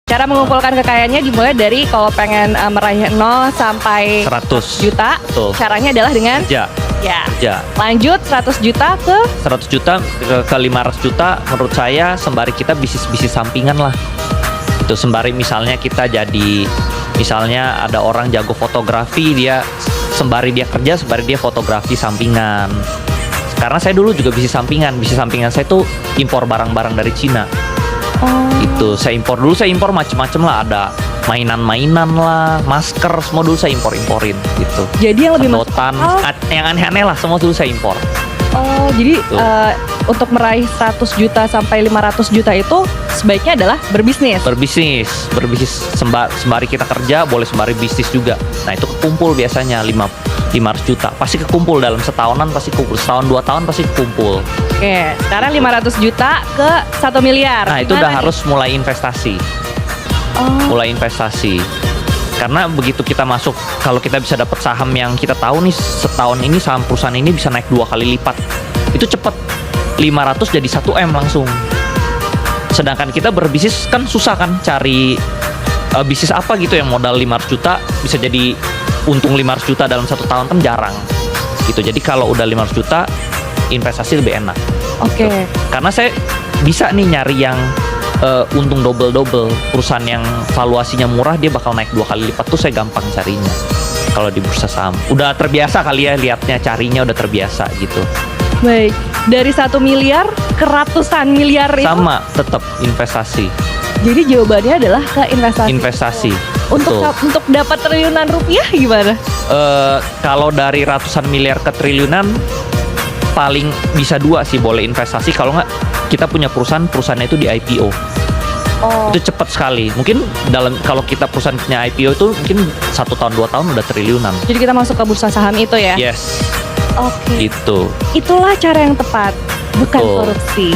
Cara mengumpulkan kekayaannya dimulai dari kalau pengen meraih 0 sampai 100 juta. Betul. Caranya adalah dengan Kerja. ya. Lanjut 100 juta ke 100 juta ke 500 juta menurut saya sembari kita bisnis sampingan lah. Itu sembari misalnya kita jadi, misalnya ada orang jago fotografi, dia sembari dia kerja, sembari dia fotografi sampingan. Karena saya dulu juga bisnis sampingan saya tuh impor barang-barang dari Cina. Itu saya impor macem-macem lah, ada mainan-mainan lah, masker, semua dulu saya imporin gitu. Jadi yang lebih sedotan, yang aneh-aneh lah, semua dulu saya impor. Jadi untuk meraih 100 juta sampai 500 juta itu sebaiknya adalah berbisnis. Berbisnis sembari kita kerja, boleh sembari bisnis juga. Nah itu kekumpul biasanya 500 juta. Pasti kekumpul dalam setahunan, pasti kumpul. Setahun 2 tahun pasti kumpul. Oke, sekarang 500 juta ke 1 miliar. Nah itu udah harus mulai investasi. Mulai investasi. Karena begitu kita masuk, kalau kita bisa dapat saham yang kita tahu nih setahun ini saham perusahaan ini bisa naik 2 kali lipat, itu cepet 500 jadi 1M langsung. Sedangkan kita berbisnis kan susah kan, cari bisnis apa gitu yang modal 500 juta bisa jadi untung 500 juta dalam 1 tahun kan jarang gitu. Jadi kalau udah 500 juta investasi lebih enak. Oke. Gitu. Karena saya bisa nih nyari yang untung double perusahaan yang valuasinya murah dia bakal naik 2 kali lipat tuh saya gampang carinya kalau di bursa saham. Udah terbiasa kali ya liatnya, carinya udah terbiasa gitu. Baik, dari 1 miliar ke ratusan miliar itu sama tetap investasi. Jadi jawabannya adalah ke investasi. Untuk dapat triliunan rupiah gimana? Kalau dari ratusan miliar ke triliunan paling bisa 2 sih boleh investasi. Kalau nggak kita punya perusahaannya itu di IPO. Itu cepat sekali. Mungkin kalau kita perusahaannya IPO itu mungkin 1 tahun 2 tahun udah triliunan. Jadi kita masuk ke bursa saham itu ya? Yes. Oke. Gitu. Itulah cara yang tepat, bukan korupsi.